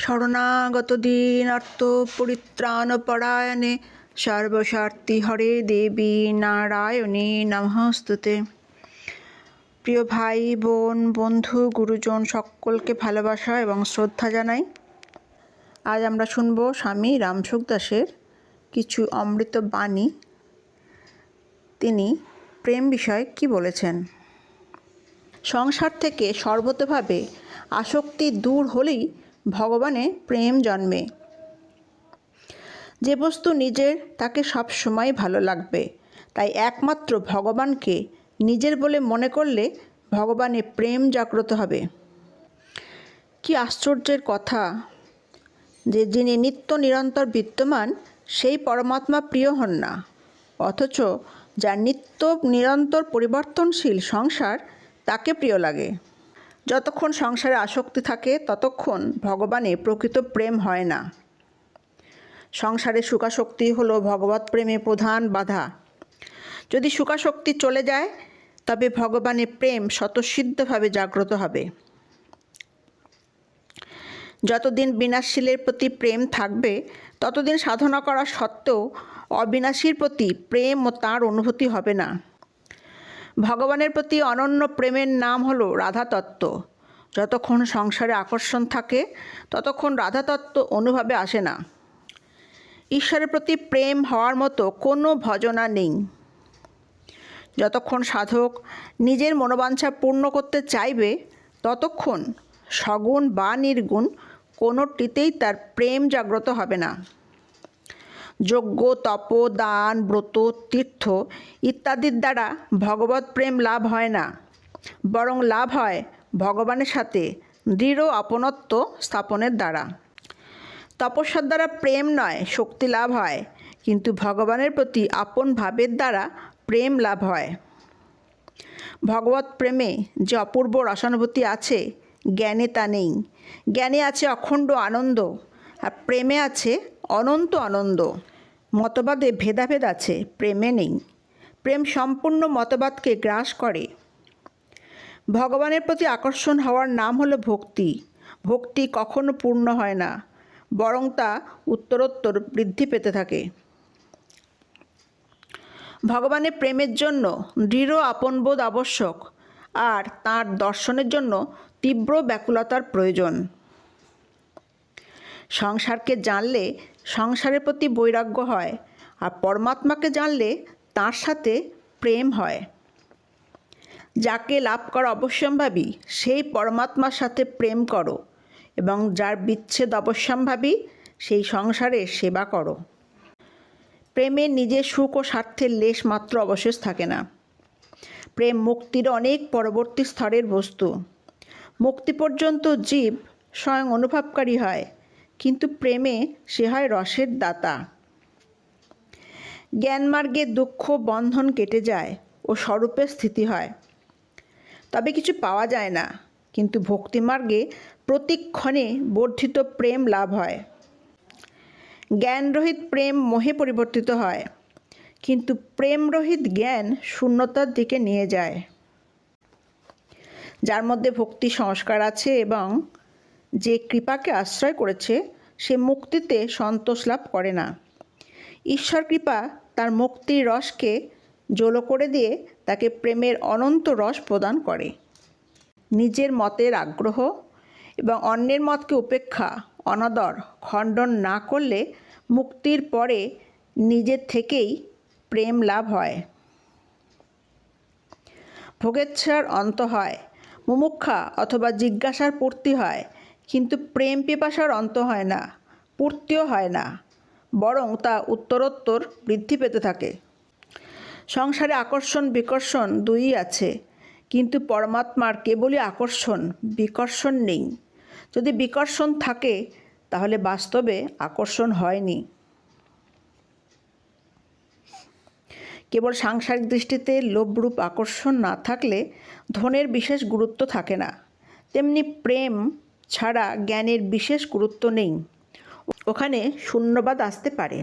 শরণাগত দীনার্ত পরিত্রাণপরায়ণে সর্বস্বার্থী হরে দেবী নারায়ণী নমস্তুতে। প্রিয় ভাই বোন বন্ধু গুরুজন সকলকে ভালোবাসা এবং শ্রদ্ধা জানাই। আজ আমরা শুনব স্বামী রামসুখ দাসের কিছু অমৃত বাণী। তিনি প্রেম বিষয়ে কি বলেছেন। সংসার থেকে সর্বতভাবে আসক্তি দূর হলেই ভগবানে প্রেম জন্মে। যে বস্তু নিজের তাকে সব সময় ভালো লাগবে, তাই একমাত্র ভগবানকে নিজের বলে মনে করলে ভগবানে প্রেম জাগ্রত হবে। কি আশ্চর্যের কথা যে যিনি নিত্য নিরন্তর বিদ্যমান সেই পরমাত্মা প্রিয় হন না, অথচ যার নিত্য নিরন্তর পরিবর্তনশীল সংসার তাকে প্রিয় লাগে। যতক্ষণ সংসারে আসক্তি থাকে ততক্ষণ ভগবানে প্রকৃত প্রেম হয় না। সংসারে সুখাসক্তি হলো ভগবত প্রেমে প্রধান বাধা। যদি সুখাসক্তি চলে যায় তবে ভগবানে প্রেম স্বতঃসিদ্ধভাবে জাগ্রত হবে। যতদিন বিনাশশীলের প্রতি প্রেম থাকবে ততদিন সাধনা করা সত্ত্বেও অবিনাশীর প্রতি প্রেম ও তাঁর অনুভূতি হবে না। ভগবানের প্রতি অনন্য প্রেমের নাম হলো রাধাতত্ত্ব। যতক্ষণ সংসারে আকর্ষণ থাকে ততক্ষণ রাধাতত্ত্ব অনুভবে আসে না। ঈশ্বরের প্রতি প্রেম হওয়ার মতো কোনো ভজনা নেই। যতক্ষণ সাধক নিজের মনোবাঞ্ছা পূর্ণ করতে চাইবে ততক্ষণ সগুণ বা নির্গুণ কোনোটিতেই তার প্রেম জাগ্রত হবে না। যজ্ঞ, তপ, দান, ব্রত, তীর্থ ইত্যাদির দ্বারা ভগবত প্রেম লাভ হয় না, বরং লাভ হয় ভগবানের সাথে দৃঢ় আপনত্ব স্থাপনের দ্বারা। তপস্যার দ্বারা প্রেম নয় শক্তি লাভ হয়, কিন্তু ভগবানের প্রতি আপন ভাবের দ্বারা প্রেম লাভ হয়। ভগবত প্রেমে যে অপূর্ব রসানুভূতি আছে জ্ঞানে তা নেই। জ্ঞানে আছে অখণ্ড আনন্দ, আর প্রেমে আছে অনন্ত আনন্দ। মতবাদে ভেদাভেদ আছে, প্রেমে নেই। প্রেম সম্পূর্ণ মতবাদকে গ্রাস করে। ভগবানের প্রতি আকর্ষণ হওয়ার নাম হলো ভক্তি। ভক্তি কখনো পূর্ণ হয় না, বরং তা উত্তরোত্তর বৃদ্ধি পেতে থাকে। ভগবানের প্রেমের জন্য দৃঢ় আপনবোধ আবশ্যক, আর তাঁর দর্শনের জন্য তীব্র ব্যাকুলতার প্রয়োজন। সংসারকে জানলে সংসারের প্রতি বৈরাগ্য হয়, আর পরমাত্মাকে জানলে তাঁর সাথে প্রেম হয়। যাকে লাভ করা অবশ্যম্ভাবী সেই পরমাত্মার সাথে প্রেম করো, এবং যার বিচ্ছেদ অবশ্যম্ভাবী সেই সংসারের সেবা করো। প্রেমে নিজের সুখ ও স্বার্থের লেশ মাত্র অবশেষ থাকে না। প্রেম মুক্তির অনেক পরবর্তী স্তরের বস্তু। মুক্তি পর্যন্ত জীব স্বয়ং অনুভবকারী হয়, কিন্তু প্রেমে সে হয় রসের দাতা। জ্ঞানমার্গে দুঃখ বন্ধন কেটে যায় ও স্বরূপে স্থিতি হয়, তবে কিছু পাওয়া যায় না। কিন্তু ভক্তিমার্গে প্রতিক্ষণে বর্ধিত প্রেম লাভ হয়। জ্ঞানরহিত প্রেম মোহে পরিবর্তিত হয়, কিন্তু প্রেমরহিত জ্ঞান শূন্যতার দিকে নিয়ে যায়। যার মধ্যে ভক্তি সংস্কার আছে এবং যে কৃপাকে আশ্রয় করেছে সে মুক্তিতে সন্তোষ লাভ করে না। ঈশ্বর কৃপা তার মুক্তির রসকে জলো করে দিয়ে তাকে প্রেমের অনন্ত রস প্রদান করে। নিজের মতের আগ্রহ এবং অন্যের মতকে উপেক্ষা, অনাদর, খণ্ডন না করলে মুক্তির পরে নিজের থেকেই প্রেম লাভ হয়। ভোগেচ্ছার অন্ত হয়, মুমুক্ষা অথবা জিজ্ঞাসার পূর্তি হয়, কিন্তু প্রেম পিপাসার অন্ত হয় না, পূর্তিও হয় না, বরং তা উত্তরোত্তর বৃদ্ধি পেতে থাকে। সংসারে আকর্ষণ বিকর্ষণ দুইই আছে, কিন্তু পরমাত্মার কেবলই আকর্ষণ, বিকর্ষণ নেই। যদি বিকর্ষণ থাকে তাহলে বাস্তবে আকর্ষণ হয়নি। কেবল সাংসারিক দৃষ্টিতে লোভরূপ আকর্ষণ না থাকলে ধনের বিশেষ গুরুত্ব থাকে না, তেমনি প্রেম ছাড়া জ্ঞানের বিশেষ গুরুত্ব নেই। ওখানে শূন্যবাদ আসতে পারে।